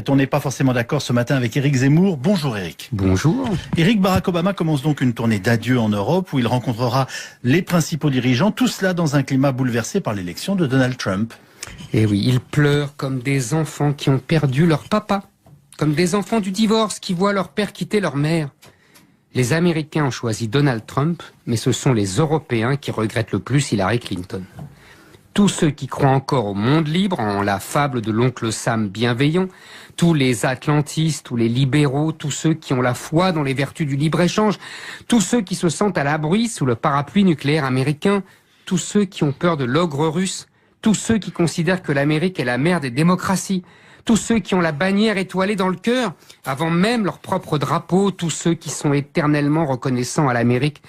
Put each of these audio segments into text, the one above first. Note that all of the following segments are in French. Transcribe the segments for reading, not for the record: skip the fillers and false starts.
On n'est pas forcément d'accord ce matin avec Éric Zemmour. Bonjour Éric. Bonjour. Barack Obama commence donc une tournée d'adieu en Europe où il rencontrera les principaux dirigeants, tout cela dans un climat bouleversé par l'élection de Donald Trump. Et oui, ils pleurent comme des enfants qui ont perdu leur papa, comme des enfants du divorce qui voient leur père quitter leur mère. Les Américains ont choisi Donald Trump, mais ce sont les Européens qui regrettent le plus Hillary Clinton. Tous ceux qui croient encore au monde libre, en la fable de l'oncle Sam bienveillant, tous les atlantistes, tous les libéraux, tous ceux qui ont la foi dans les vertus du libre-échange, tous ceux qui se sentent à l'abri sous le parapluie nucléaire américain, tous ceux qui ont peur de l'ogre russe, tous ceux qui considèrent que l'Amérique est la mère des démocraties, tous ceux qui ont la bannière étoilée dans le cœur, avant même leur propre drapeau, tous ceux qui sont éternellement reconnaissants à l'Amérique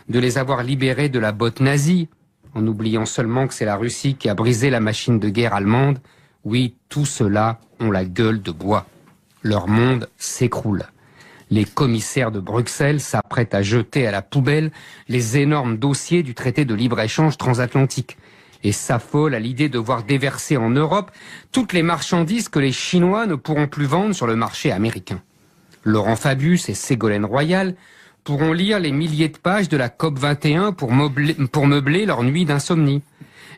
de les avoir libérés de la botte nazie, en oubliant seulement que c'est la Russie qui a brisé la machine de guerre allemande. Oui, tous ceux-là ont la gueule de bois. Leur monde s'écroule. Les commissaires de Bruxelles s'apprêtent à jeter à la poubelle les énormes dossiers du traité de libre-échange transatlantique et s'affolent à l'idée de voir déverser en Europe toutes les marchandises que les Chinois ne pourront plus vendre sur le marché américain. Laurent Fabius et Ségolène Royal pourront lire les milliers de pages de la COP21 pour meubler leur nuit d'insomnie.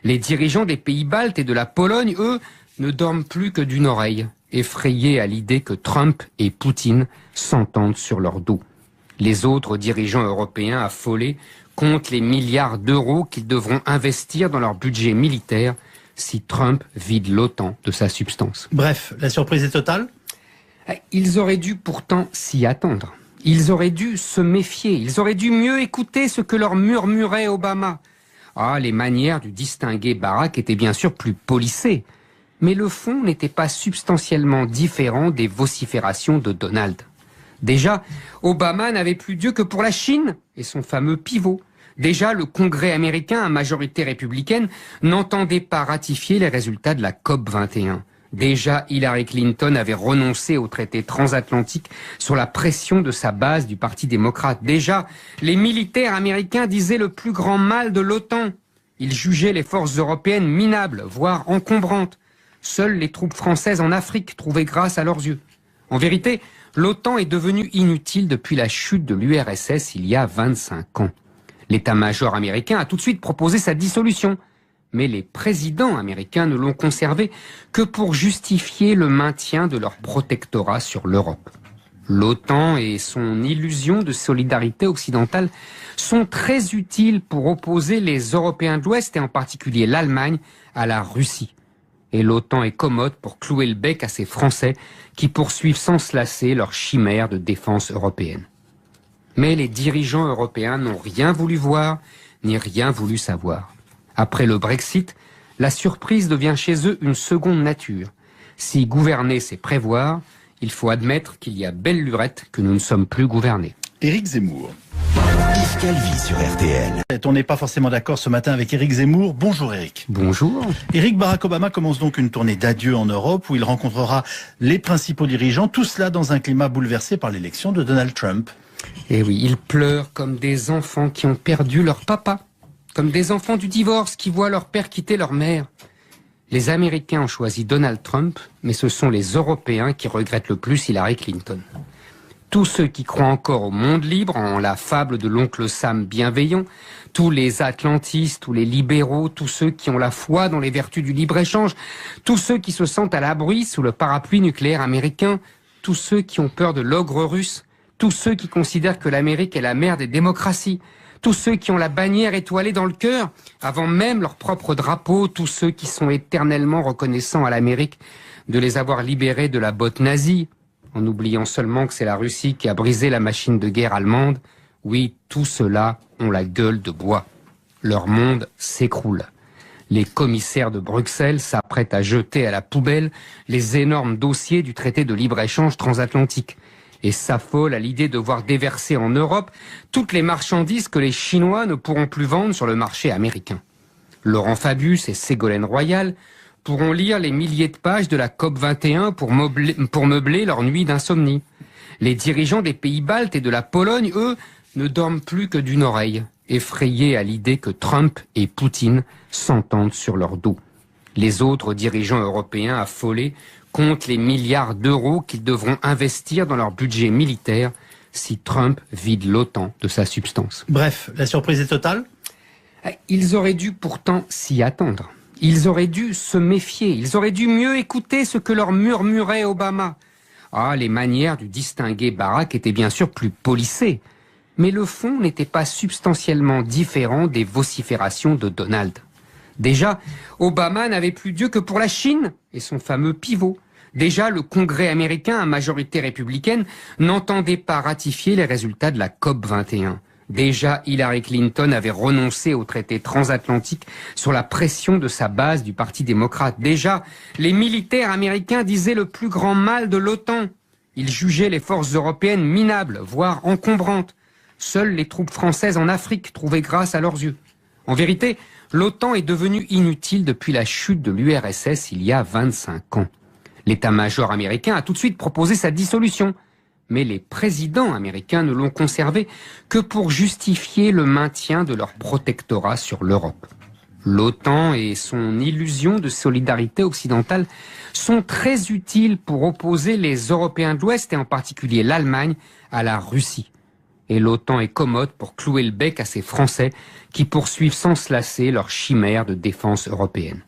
Les dirigeants des pays baltes et de la Pologne, eux, ne dorment plus que d'une oreille, effrayés à l'idée que Trump et Poutine s'entendent sur leur dos. Les autres dirigeants européens affolés comptent les milliards d'euros qu'ils devront investir dans leur budget militaire si Trump vide l'OTAN de sa substance. Bref, la surprise est totale ? Ils auraient dû pourtant s'y attendre. Ils auraient dû se méfier, ils auraient dû mieux écouter ce que leur murmurait Obama. Ah, les manières du distingué Barack étaient bien sûr plus polissées, mais le fond n'était pas substantiellement différent des vociférations de Donald. Déjà, Obama n'avait plus Dieu que pour la Chine et son fameux pivot. Déjà, le Congrès américain, à majorité républicaine, n'entendait pas ratifier les résultats de la COP21. Déjà, Hillary Clinton avait renoncé au traité transatlantique sur la pression de sa base du Parti démocrate. Déjà, les militaires américains disaient le plus grand mal de l'OTAN. Ils jugeaient les forces européennes minables, voire encombrantes. Seules les troupes françaises en Afrique trouvaient grâce à leurs yeux. En vérité, l'OTAN est devenue inutile depuis la chute de l'URSS il y a 25 ans. L'état-major américain a tout de suite proposé sa dissolution. Mais les présidents américains ne l'ont conservé que pour justifier le maintien de leur protectorat sur l'Europe. L'OTAN et son illusion de solidarité occidentale sont très utiles pour opposer les Européens de l'Ouest, et en particulier l'Allemagne, à la Russie. Et l'OTAN est commode pour clouer le bec à ces Français qui poursuivent sans se lasser leur chimère de défense européenne. Mais les dirigeants européens n'ont rien voulu voir, ni rien voulu savoir. Après le Brexit, la surprise devient chez eux une seconde nature. Si gouverner, c'est prévoir, il faut admettre qu'il y a belle lurette que nous ne sommes plus gouvernés. Éric Zemmour. Yves Calvi sur RTL. On n'est pas forcément d'accord ce matin avec Éric Zemmour. Bonjour Éric. Bonjour. Barack Obama commence donc une tournée d'adieu en Europe où il rencontrera les principaux dirigeants, tout cela dans un climat bouleversé par l'élection de Donald Trump. Et oui, ils pleurent comme des enfants qui ont perdu leur papa, comme des enfants du divorce qui voient leur père quitter leur mère. Les Américains ont choisi Donald Trump, mais ce sont les Européens qui regrettent le plus Hillary Clinton. Tous ceux qui croient encore au monde libre, en la fable de l'oncle Sam bienveillant, tous les atlantistes, tous les libéraux, tous ceux qui ont la foi dans les vertus du libre-échange, tous ceux qui se sentent à l'abri sous le parapluie nucléaire américain, tous ceux qui ont peur de l'ogre russe, tous ceux qui considèrent que l'Amérique est la mère des démocraties, tous ceux qui ont la bannière étoilée dans le cœur, avant même leur propre drapeau, tous ceux qui sont éternellement reconnaissants à l'Amérique de les avoir libérés de la botte nazie, en oubliant seulement que c'est la Russie qui a brisé la machine de guerre allemande. Oui, tous ceux-là ont la gueule de bois. Leur monde s'écroule. Les commissaires de Bruxelles s'apprêtent à jeter à la poubelle les énormes dossiers du traité de libre-échange transatlantique et s'affolent à l'idée de voir déverser en Europe toutes les marchandises que les Chinois ne pourront plus vendre sur le marché américain. Laurent Fabius et Ségolène Royal pourront lire les milliers de pages de la COP21 pour meubler leur nuit d'insomnie. Les dirigeants des pays baltes et de la Pologne, eux, ne dorment plus que d'une oreille, effrayés à l'idée que Trump et Poutine s'entendent sur leur dos. Les autres dirigeants européens affolés compte les milliards d'euros qu'ils devront investir dans leur budget militaire si Trump vide l'OTAN de sa substance. Bref, la surprise est totale ? Ils auraient dû pourtant s'y attendre. Ils auraient dû se méfier. Ils auraient dû mieux écouter ce que leur murmurait Obama. Ah, les manières du distingué Barack étaient bien sûr plus polissées. Mais le fond n'était pas substantiellement différent des vociférations de Donald. Déjà, Obama n'avait plus Dieu que pour la Chine et son fameux pivot. Déjà, le Congrès américain, à majorité républicaine, n'entendait pas ratifier les résultats de la COP 21. Déjà, Hillary Clinton avait renoncé au traité transatlantique sur la pression de sa base du Parti démocrate. Déjà, les militaires américains disaient le plus grand mal de l'OTAN. Ils jugeaient les forces européennes minables, voire encombrantes. Seules les troupes françaises en Afrique trouvaient grâce à leurs yeux. En vérité, l'OTAN est devenue inutile depuis la chute de l'URSS il y a 25 ans. L'état-major américain a tout de suite proposé sa dissolution. Mais les présidents américains ne l'ont conservé que pour justifier le maintien de leur protectorat sur l'Europe. L'OTAN et son illusion de solidarité occidentale sont très utiles pour opposer les Européens de l'Ouest, et en particulier l'Allemagne, à la Russie. Et l'OTAN est commode pour clouer le bec à ces Français qui poursuivent sans se lasser leur chimère de défense européenne.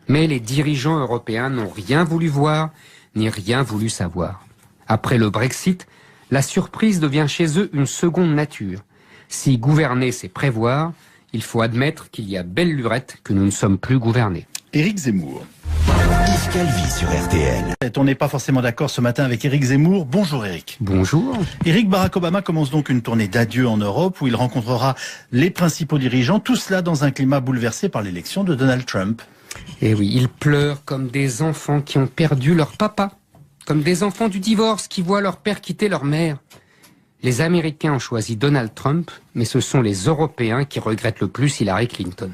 Mais les dirigeants européens n'ont rien voulu voir, ni rien voulu savoir. Après le Brexit, la surprise devient chez eux une seconde nature. Si gouverner, c'est prévoir, il faut admettre qu'il y a belle lurette que nous ne sommes plus gouvernés. Éric Zemmour. Yves Calvi sur RTL. On n'est pas forcément d'accord ce matin avec Éric Zemmour. Bonjour Éric. Bonjour. Barack Obama commence donc une tournée d'adieu en Europe où il rencontrera les principaux dirigeants, tout cela dans un climat bouleversé par l'élection de Donald Trump. Et oui, ils pleurent comme des enfants qui ont perdu leur papa. Comme des enfants du divorce qui voient leur père quitter leur mère. Les Américains ont choisi Donald Trump, mais ce sont les Européens qui regrettent le plus Hillary Clinton.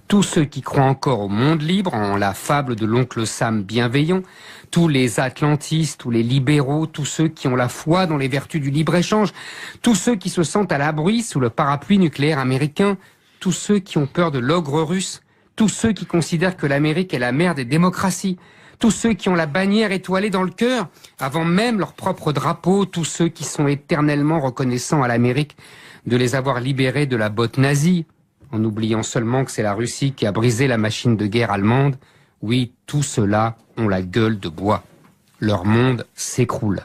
Tous ceux qui croient encore au monde libre, en la fable de l'oncle Sam bienveillant, tous les atlantistes, tous les libéraux, tous ceux qui ont la foi dans les vertus du libre-échange, tous ceux qui se sentent à l'abri sous le parapluie nucléaire américain, tous ceux qui ont peur de l'ogre russe, tous ceux qui considèrent que l'Amérique est la mère des démocraties, tous ceux qui ont la bannière étoilée dans le cœur, avant même leur propre drapeau, tous ceux qui sont éternellement reconnaissants à l'Amérique de les avoir libérés de la botte nazie, en oubliant seulement que c'est la Russie qui a brisé la machine de guerre allemande. Oui, tous ceux-là ont la gueule de bois. Leur monde s'écroule.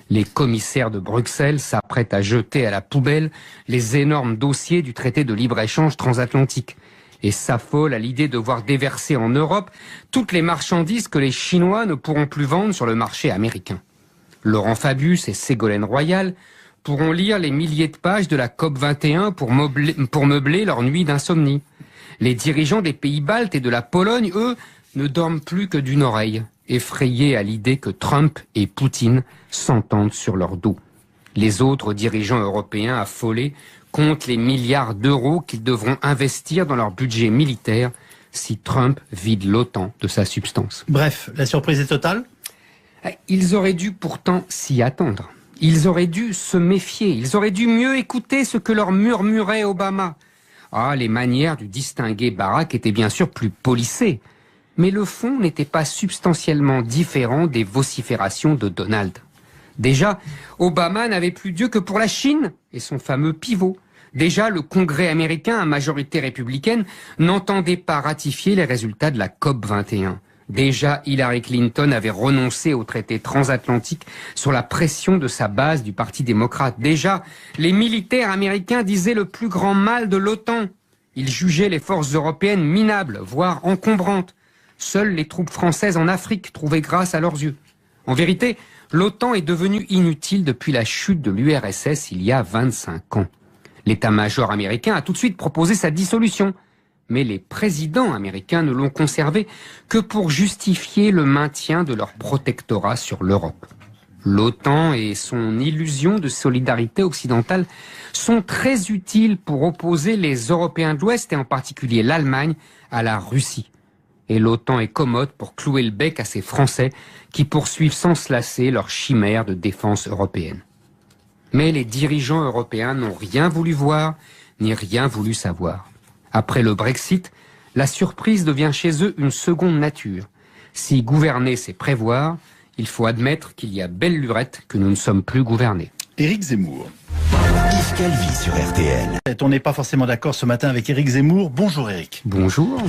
Les commissaires de Bruxelles s'apprêtent à jeter à la poubelle les énormes dossiers du traité de libre-échange transatlantique. Et s'affole à l'idée de voir déverser en Europe toutes les marchandises que les Chinois ne pourront plus vendre sur le marché américain. Laurent Fabius et Ségolène Royal pourront lire les milliers de pages de la COP 21 pour meubler leur nuit d'insomnie. Les dirigeants des pays baltes et de la Pologne, eux, ne dorment plus que d'une oreille, effrayés à l'idée que Trump et Poutine s'entendent sur leur dos. Les autres dirigeants européens affolés comptent les milliards d'euros qu'ils devront investir dans leur budget militaire si Trump vide l'OTAN de sa substance. Bref, la surprise est totale ? Ils auraient dû pourtant s'y attendre. Ils auraient dû se méfier. Ils auraient dû mieux écouter ce que leur murmurait Obama. Ah, les manières du distingué Barack étaient bien sûr plus polissées. Mais le fond n'était pas substantiellement différent des vociférations de Donald. Déjà, Obama n'avait plus Dieu que pour la Chine et son fameux pivot. Déjà, le Congrès américain, à majorité républicaine, n'entendait pas ratifier les résultats de la COP 21. Déjà, Hillary Clinton avait renoncé au traité transatlantique sur la pression de sa base du Parti démocrate. Déjà, les militaires américains disaient le plus grand mal de l'OTAN. Ils jugeaient les forces européennes minables, voire encombrantes. Seules les troupes françaises en Afrique trouvaient grâce à leurs yeux. En vérité, l'OTAN est devenue inutile depuis la chute de l'URSS il y a 25 ans. L'état-major américain a tout de suite proposé sa dissolution. Mais les présidents américains ne l'ont conservé que pour justifier le maintien de leur protectorat sur l'Europe. L'OTAN et son illusion de solidarité occidentale sont très utiles pour opposer les Européens de l'Ouest, et en particulier l'Allemagne, à la Russie. Et l'OTAN est commode pour clouer le bec à ces Français qui poursuivent sans se lasser leur chimère de défense européenne. Mais les dirigeants européens n'ont rien voulu voir, ni rien voulu savoir. Après le Brexit, la surprise devient chez eux une seconde nature. Si gouverner, c'est prévoir, il faut admettre qu'il y a belle lurette que nous ne sommes plus gouvernés. Éric Zemmour. Yves Calvi sur RTL. On n'est pas forcément d'accord ce matin avec Éric Zemmour. Bonjour Éric. Bonjour.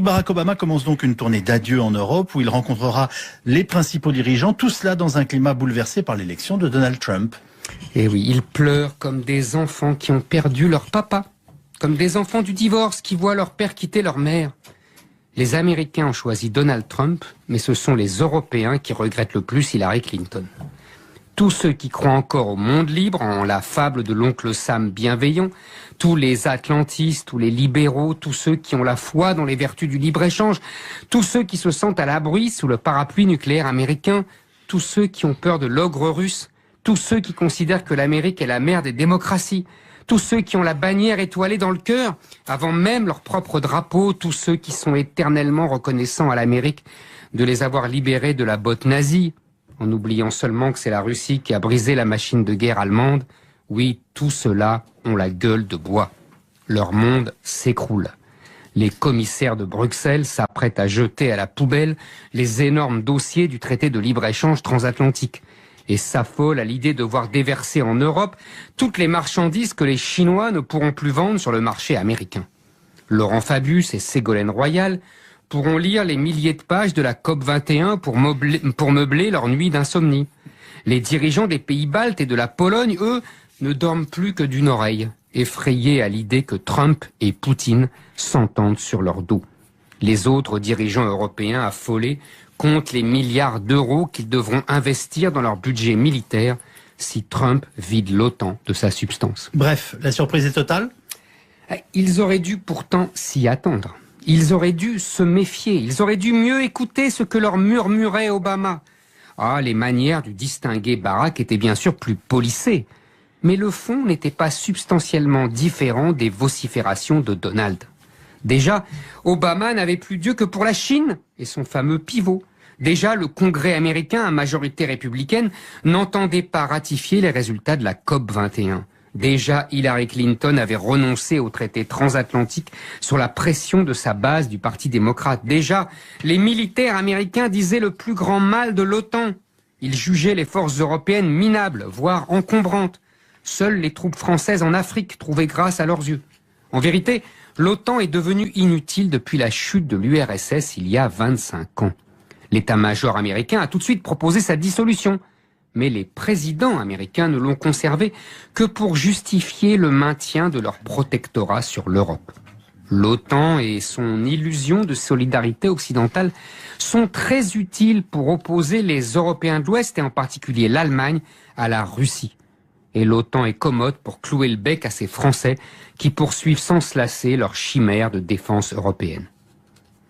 Barack Obama commence donc une tournée d'adieu en Europe où il rencontrera les principaux dirigeants, tout cela dans un climat bouleversé par l'élection de Donald Trump. Et oui, ils pleurent comme des enfants qui ont perdu leur papa, comme des enfants du divorce qui voient leur père quitter leur mère. Les Américains ont choisi Donald Trump, mais ce sont les Européens qui regrettent le plus Hillary Clinton. Tous ceux qui croient encore au monde libre, en la fable de l'oncle Sam bienveillant, tous les atlantistes, tous les libéraux, tous ceux qui ont la foi dans les vertus du libre-échange, tous ceux qui se sentent à l'abri sous le parapluie nucléaire américain, tous ceux qui ont peur de l'ogre russe, tous ceux qui considèrent que l'Amérique est la mère des démocraties, tous ceux qui ont la bannière étoilée dans le cœur, avant même leur propre drapeau, tous ceux qui sont éternellement reconnaissants à l'Amérique de les avoir libérés de la botte nazie, en oubliant seulement que c'est la Russie qui a brisé la machine de guerre allemande. Oui, tous ceux-là ont la gueule de bois. Leur monde s'écroule. Les commissaires de Bruxelles s'apprêtent à jeter à la poubelle les énormes dossiers du traité de libre-échange transatlantique et s'affolent à l'idée de voir déverser en Europe toutes les marchandises que les Chinois ne pourront plus vendre sur le marché américain. Laurent Fabius et Ségolène Royal pourront lire les milliers de pages de la COP21 pour meubler leur nuit d'insomnie. Les dirigeants des pays baltes et de la Pologne, eux, ne dorment plus que d'une oreille, effrayés à l'idée que Trump et Poutine s'entendent sur leur dos. Les autres dirigeants européens affolés comptent les milliards d'euros qu'ils devront investir dans leur budget militaire si Trump vide l'OTAN de sa substance. Bref, la surprise est totale ? Ils auraient dû pourtant s'y attendre. Ils auraient dû se méfier, ils auraient dû mieux écouter ce que leur murmurait Obama. Ah, les manières du distingué Barack étaient bien sûr plus polissées, mais le fond n'était pas substantiellement différent des vociférations de Donald. Déjà, Obama n'avait plus Dieu que pour la Chine et son fameux pivot. Déjà, le Congrès américain, à majorité républicaine, n'entendait pas ratifier les résultats de la COP21. Déjà, Hillary Clinton avait renoncé au traité transatlantique sur la pression de sa base du Parti démocrate. Déjà, les militaires américains disaient le plus grand mal de l'OTAN. Ils jugeaient les forces européennes minables, voire encombrantes. Seules les troupes françaises en Afrique trouvaient grâce à leurs yeux. En vérité, l'OTAN est devenue inutile depuis la chute de l'URSS il y a 25 ans. L'état-major américain a tout de suite proposé sa dissolution. Mais les présidents américains ne l'ont conservé que pour justifier le maintien de leur protectorat sur l'Europe. L'OTAN et son illusion de solidarité occidentale sont très utiles pour opposer les Européens de l'Ouest, et en particulier l'Allemagne, à la Russie. Et l'OTAN est commode pour clouer le bec à ces Français qui poursuivent sans se lasser leur chimère de défense européenne.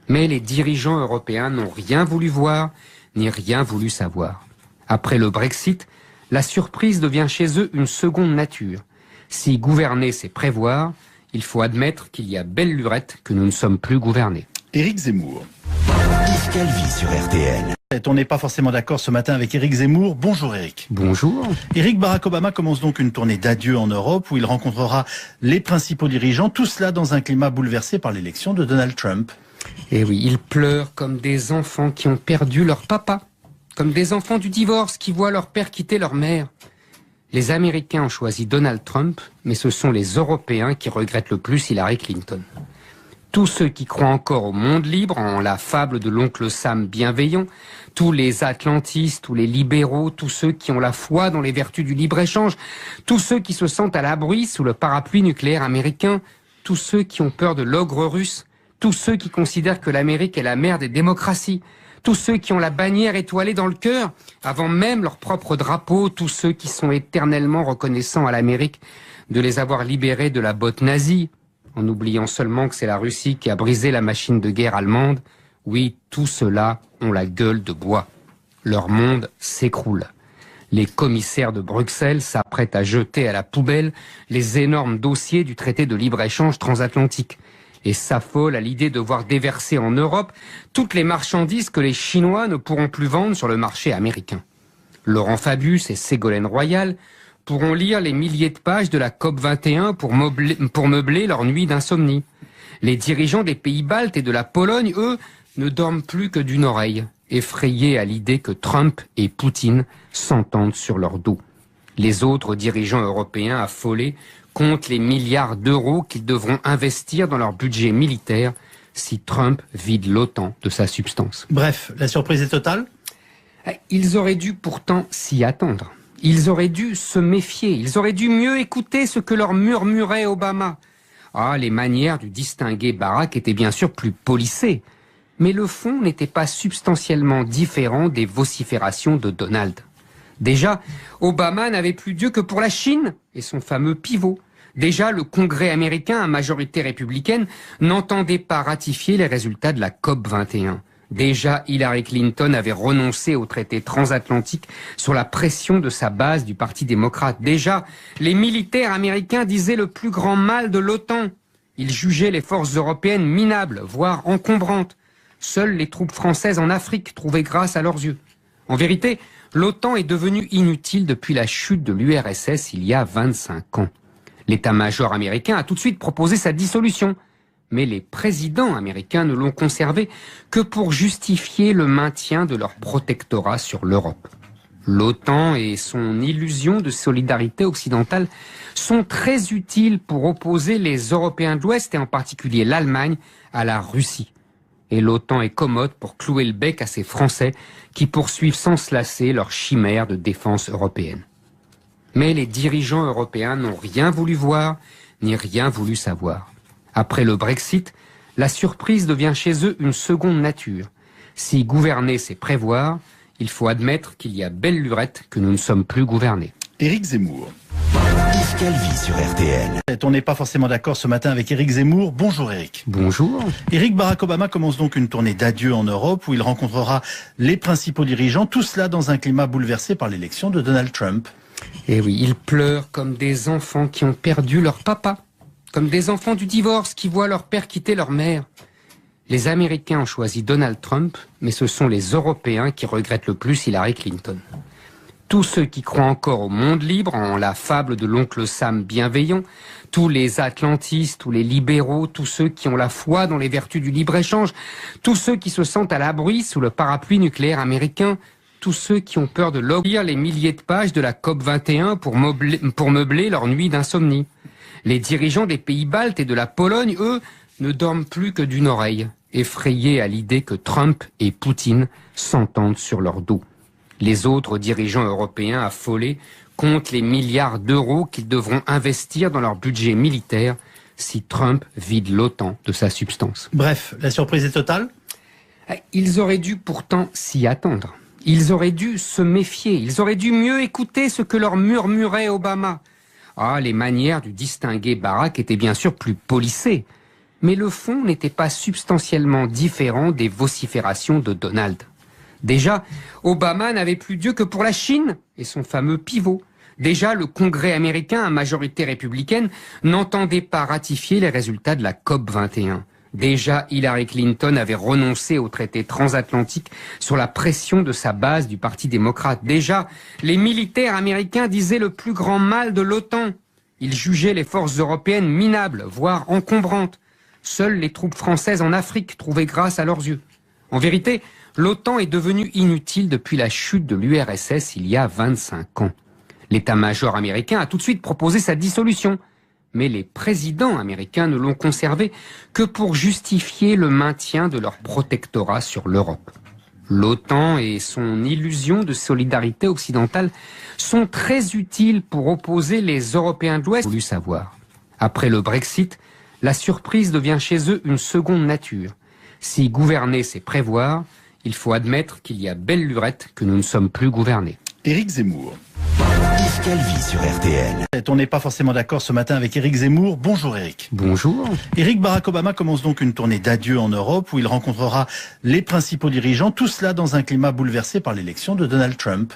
Mais les dirigeants européens n'ont rien voulu voir, ni rien voulu savoir. Après le Brexit, la surprise devient chez eux une seconde nature. Si gouverner, c'est prévoir, il faut admettre qu'il y a belle lurette que nous ne sommes plus gouvernés. Éric Zemmour. Yves Calvi sur RTL. On n'est pas forcément d'accord ce matin avec Éric Zemmour. Bonjour Éric. Bonjour. Barack Obama commence donc une tournée d'adieu en Europe où il rencontrera les principaux dirigeants, tout cela dans un climat bouleversé par l'élection de Donald Trump. Et oui, ils pleurent comme des enfants qui ont perdu leur papa, comme des enfants du divorce qui voient leur père quitter leur mère. Les Américains ont choisi Donald Trump, mais ce sont les Européens qui regrettent le plus Hillary Clinton. Tous ceux qui croient encore au monde libre, en la fable de l'oncle Sam bienveillant, tous les atlantistes, tous les libéraux, tous ceux qui ont la foi dans les vertus du libre-échange, tous ceux qui se sentent à l'abri sous le parapluie nucléaire américain, tous ceux qui ont peur de l'ogre russe, tous ceux qui considèrent que l'Amérique est la mère des démocraties, tous ceux qui ont la bannière étoilée dans le cœur, avant même leur propre drapeau, tous ceux qui sont éternellement reconnaissants à l'Amérique de les avoir libérés de la botte nazie, en oubliant seulement que c'est la Russie qui a brisé la machine de guerre allemande. Oui, tous ceux-là ont la gueule de bois. Leur monde s'écroule. Les commissaires de Bruxelles s'apprêtent à jeter à la poubelle les énormes dossiers du traité de libre-échange transatlantique et s'affolent à l'idée de voir déverser en Europe toutes les marchandises que les Chinois ne pourront plus vendre sur le marché américain. Laurent Fabius et Ségolène Royal pourront lire les milliers de pages de la COP21 pour meubler leur nuit d'insomnie. Les dirigeants des pays baltes et de la Pologne, eux, ne dorment plus que d'une oreille, effrayés à l'idée que Trump et Poutine s'entendent sur leur dos. Les autres dirigeants européens affolés comptent les milliards d'euros qu'ils devront investir dans leur budget militaire si Trump vide l'OTAN de sa substance. Bref, la surprise est totale ? Ils auraient dû pourtant s'y attendre. Ils auraient dû se méfier. Ils auraient dû mieux écouter ce que leur murmurait Obama. Ah, les manières du distingué Barack étaient bien sûr plus polissées. Mais le fond n'était pas substantiellement différent des vociférations de Donald. Déjà, Obama n'avait plus Dieu que pour la Chine et son fameux pivot. Déjà, le Congrès américain, à majorité républicaine, n'entendait pas ratifier les résultats de la COP 21. Déjà, Hillary Clinton avait renoncé au traité transatlantique sur la pression de sa base du Parti démocrate. Déjà, les militaires américains disaient le plus grand mal de l'OTAN. Ils jugeaient les forces européennes minables, voire encombrantes. Seules les troupes françaises en Afrique trouvaient grâce à leurs yeux. En vérité, l'OTAN est devenue inutile depuis la chute de l'URSS il y a 25 ans. L'état-major américain a tout de suite proposé sa dissolution. Mais les présidents américains ne l'ont conservé que pour justifier le maintien de leur protectorat sur l'Europe. L'OTAN et son illusion de solidarité occidentale sont très utiles pour opposer les Européens de l'Ouest, et en particulier l'Allemagne, à la Russie. Et l'OTAN est commode pour clouer le bec à ces Français qui poursuivent sans se lasser leur chimère de défense européenne. Mais les dirigeants européens n'ont rien voulu voir, ni rien voulu savoir. Après le Brexit, la surprise devient chez eux une seconde nature. Si gouverner, c'est prévoir, il faut admettre qu'il y a belle lurette que nous ne sommes plus gouvernés. Éric Zemmour. Yves Calvi sur RTL. On n'est pas forcément d'accord ce matin avec Éric Zemmour. Bonjour Éric. Bonjour. Barack Obama commence donc une tournée d'adieu en Europe où il rencontrera les principaux dirigeants, tout cela dans un climat bouleversé par l'élection de Donald Trump. Et oui, ils pleurent comme des enfants qui ont perdu leur papa. Comme des enfants du divorce qui voient leur père quitter leur mère. Les Américains ont choisi Donald Trump, mais ce sont les Européens qui regrettent le plus Hillary Clinton. Tous ceux qui croient encore au monde libre, en la fable de l'oncle Sam bienveillant, tous les atlantistes, tous les libéraux, tous ceux qui ont la foi dans les vertus du libre-échange, tous ceux qui se sentent à l'abri sous le parapluie nucléaire américain, tous ceux qui ont peur de lire les milliers de pages de la COP 21 pour meubler leur nuit d'insomnie. Les dirigeants des pays baltes et de la Pologne, eux, ne dorment plus que d'une oreille, effrayés à l'idée que Trump et Poutine s'entendent sur leur dos. Les autres dirigeants européens affolés comptent les milliards d'euros qu'ils devront investir dans leur budget militaire si Trump vide l'OTAN de sa substance. Bref, la surprise est totale ? Ils auraient dû pourtant s'y attendre. Ils auraient dû se méfier. Ils auraient dû mieux écouter ce que leur murmurait Obama. Ah, les manières du distingué Barack étaient bien sûr plus polissées. Mais le fond n'était pas substantiellement différent des vociférations de Donald. Déjà, Obama n'avait plus Dieu que pour la Chine et son fameux pivot. Déjà, le Congrès américain, à majorité républicaine, n'entendait pas ratifier les résultats de la COP 21. Déjà, Hillary Clinton avait renoncé au traité transatlantique sur la pression de sa base du Parti démocrate. Déjà, les militaires américains disaient le plus grand mal de l'OTAN. Ils jugeaient les forces européennes minables, voire encombrantes. Seules les troupes françaises en Afrique trouvaient grâce à leurs yeux. En vérité, l'OTAN est devenue inutile depuis la chute de l'URSS il y a 25 ans. L'état-major américain a tout de suite proposé sa dissolution. Mais les présidents américains ne l'ont conservé que pour justifier le maintien de leur protectorat sur l'Europe. L'OTAN et son illusion de solidarité occidentale sont très utiles pour opposer les Européens de l'Ouest. Voulu savoir. Après le Brexit, la surprise devient chez eux une seconde nature. Si gouverner, c'est prévoir, il faut admettre qu'il y a belle lurette que nous ne sommes plus gouvernés. Éric Zemmour. Yves Calvi sur RTL. On n'est pas forcément d'accord ce matin avec Éric Zemmour. Bonjour Éric. Bonjour. Barack Obama commence donc une tournée d'adieu en Europe où il rencontrera les principaux dirigeants, tout cela dans un climat bouleversé par l'élection de Donald Trump.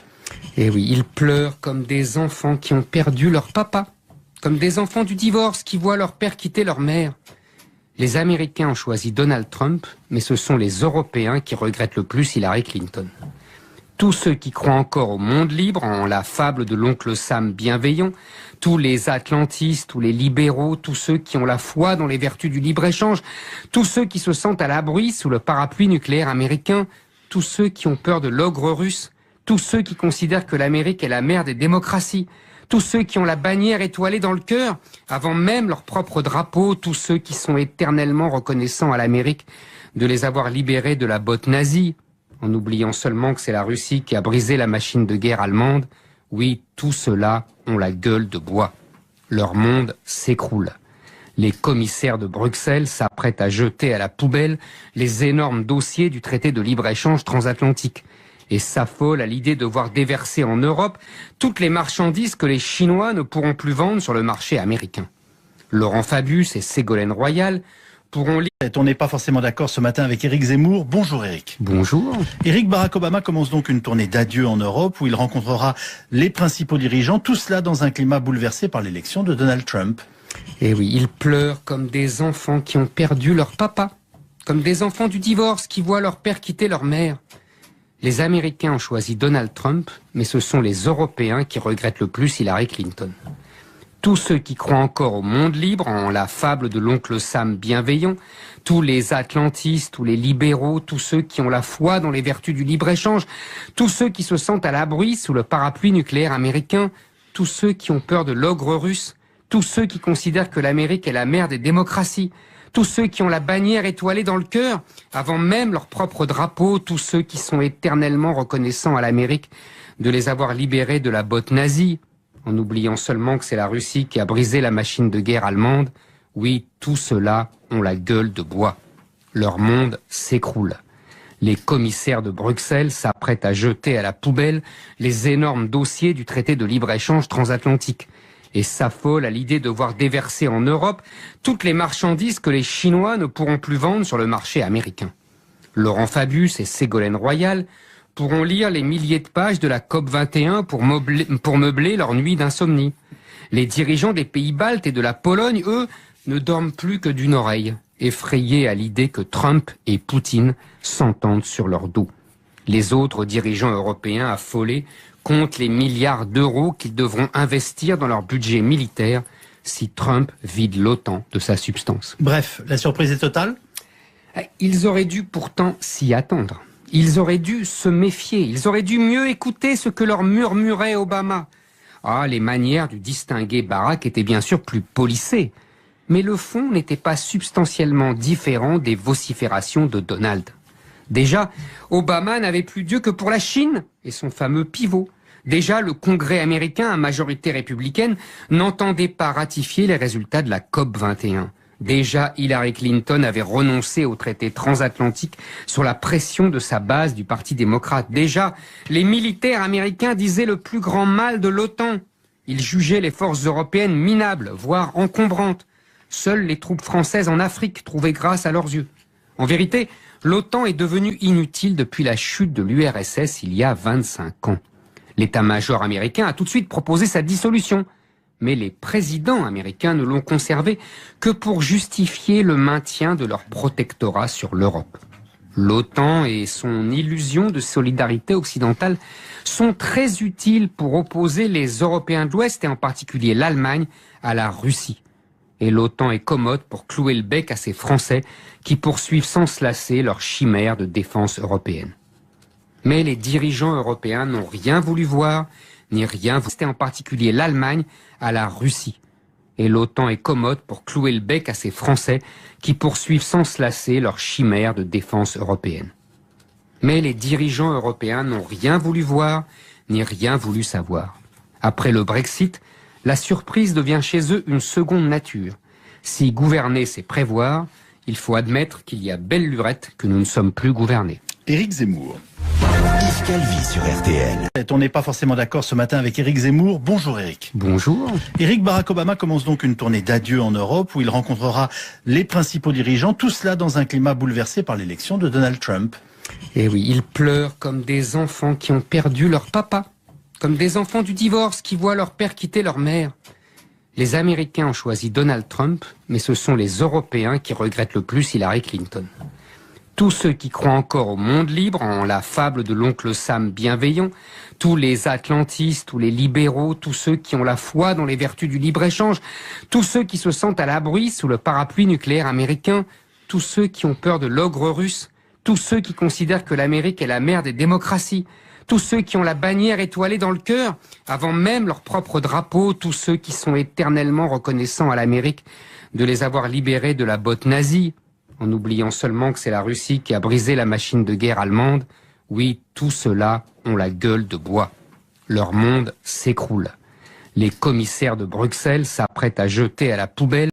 Et oui, ils pleurent comme des enfants qui ont perdu leur papa. Comme des enfants du divorce qui voient leur père quitter leur mère. Les Américains ont choisi Donald Trump, mais ce sont les Européens qui regrettent le plus Hillary Clinton. Tous ceux qui croient encore au monde libre, en la fable de l'oncle Sam bienveillant, tous les atlantistes, tous les libéraux, tous ceux qui ont la foi dans les vertus du libre-échange, tous ceux qui se sentent à l'abri sous le parapluie nucléaire américain, tous ceux qui ont peur de l'ogre russe, tous ceux qui considèrent que l'Amérique est la mère des démocraties, tous ceux qui ont la bannière étoilée dans le cœur, avant même leur propre drapeau, tous ceux qui sont éternellement reconnaissants à l'Amérique de les avoir libérés de la botte nazie, en oubliant seulement que c'est la Russie qui a brisé la machine de guerre allemande. Oui, tous ceux-là ont la gueule de bois. Leur monde s'écroule. Les commissaires de Bruxelles s'apprêtent à jeter à la poubelle les énormes dossiers du traité de libre-échange transatlantique et s'affolent à l'idée de voir déverser en Europe toutes les marchandises que les Chinois ne pourront plus vendre sur le marché américain. Laurent Fabius et Ségolène Royal pourront lire... On n'est pas forcément d'accord ce matin avec Éric Zemmour. Bonjour Éric. Bonjour. Barack Obama commence donc une tournée d'adieu en Europe où il rencontrera les principaux dirigeants, tout cela dans un climat bouleversé par l'élection de Donald Trump. Et oui, ils pleurent comme des enfants qui ont perdu leur papa, comme des enfants du divorce qui voient leur père quitter leur mère. Les Américains ont choisi Donald Trump, mais ce sont les Européens qui regrettent le plus Hillary Clinton. Tous ceux qui croient encore au monde libre, en la fable de l'oncle Sam bienveillant, tous les atlantistes, tous les libéraux, tous ceux qui ont la foi dans les vertus du libre-échange, tous ceux qui se sentent à l'abri sous le parapluie nucléaire américain, tous ceux qui ont peur de l'ogre russe, tous ceux qui considèrent que l'Amérique est la mère des démocraties, tous ceux qui ont la bannière étoilée dans le cœur, avant même leur propre drapeau, tous ceux qui sont éternellement reconnaissants à l'Amérique de les avoir libérés de la botte nazie, en oubliant seulement que c'est la Russie qui a brisé la machine de guerre allemande. Oui, tous ceux-là ont la gueule de bois. Leur monde s'écroule. Les commissaires de Bruxelles s'apprêtent à jeter à la poubelle les énormes dossiers du traité de libre-échange transatlantique et s'affolent à l'idée de voir déverser en Europe toutes les marchandises que les Chinois ne pourront plus vendre sur le marché américain. Laurent Fabius et Ségolène Royal pourront lire les milliers de pages de la COP21 pour meubler leur nuit d'insomnie. Les dirigeants des pays baltes et de la Pologne, eux, ne dorment plus que d'une oreille, effrayés à l'idée que Trump et Poutine s'entendent sur leur dos. Les autres dirigeants européens affolés comptent les milliards d'euros qu'ils devront investir dans leur budget militaire si Trump vide l'OTAN de sa substance. Bref, la surprise est totale ? Ils auraient dû pourtant s'y attendre. Ils auraient dû se méfier, ils auraient dû mieux écouter ce que leur murmurait Obama. Ah, les manières du distingué Barack étaient bien sûr plus polissées, mais le fond n'était pas substantiellement différent des vociférations de Donald. Déjà, Obama n'avait plus Dieu que pour la Chine et son fameux pivot. Déjà, le Congrès américain à majorité républicaine n'entendait pas ratifier les résultats de la COP21. Déjà, Hillary Clinton avait renoncé au traité transatlantique sur la pression de sa base du Parti démocrate. Déjà, les militaires américains disaient le plus grand mal de l'OTAN. Ils jugeaient les forces européennes minables, voire encombrantes. Seules les troupes françaises en Afrique trouvaient grâce à leurs yeux. En vérité, l'OTAN est devenue inutile depuis la chute de l'URSS il y a 25 ans. L'état-major américain a tout de suite proposé sa dissolution. Mais les présidents américains ne l'ont conservé que pour justifier le maintien de leur protectorat sur l'Europe. L'OTAN et son illusion de solidarité occidentale sont très utiles pour opposer les Européens de l'Ouest, et en particulier l'Allemagne, à la Russie. Et l'OTAN est commode pour clouer le bec à ces Français qui poursuivent sans se lasser leur chimère de défense européenne. Mais les dirigeants européens n'ont rien voulu voir, ni rien voulu, en particulier l'Allemagne, à la Russie. Et l'OTAN est commode pour clouer le bec à ces Français qui poursuivent sans se lasser leur chimère de défense européenne. Mais les dirigeants européens n'ont rien voulu voir, ni rien voulu savoir. Après le Brexit, la surprise devient chez eux une seconde nature. Si gouverner c'est prévoir, il faut admettre qu'il y a belle lurette que nous ne sommes plus gouvernés. Éric Zemmour. Yves Calvi sur RTL. On n'est pas forcément d'accord ce matin avec Éric Zemmour. Bonjour Éric. Bonjour. Barack Obama commence donc une tournée d'adieu en Europe où il rencontrera les principaux dirigeants, tout cela dans un climat bouleversé par l'élection de Donald Trump. Et oui, ils pleurent comme des enfants qui ont perdu leur papa, comme des enfants du divorce qui voient leur père quitter leur mère. Les Américains ont choisi Donald Trump, mais ce sont les Européens qui regrettent le plus Hillary Clinton. Tous ceux qui croient encore au monde libre, en la fable de l'oncle Sam bienveillant, tous les atlantistes, tous les libéraux, tous ceux qui ont la foi dans les vertus du libre-échange, tous ceux qui se sentent à l'abri sous le parapluie nucléaire américain, tous ceux qui ont peur de l'ogre russe, tous ceux qui considèrent que l'Amérique est la mère des démocraties, tous ceux qui ont la bannière étoilée dans le cœur, avant même leur propre drapeau, tous ceux qui sont éternellement reconnaissants à l'Amérique de les avoir libérés de la botte nazie, en oubliant seulement que c'est la Russie qui a brisé la machine de guerre allemande. Oui, tous ceux-là ont la gueule de bois. Leur monde s'écroule. Les commissaires de Bruxelles s'apprêtent à jeter à la poubelle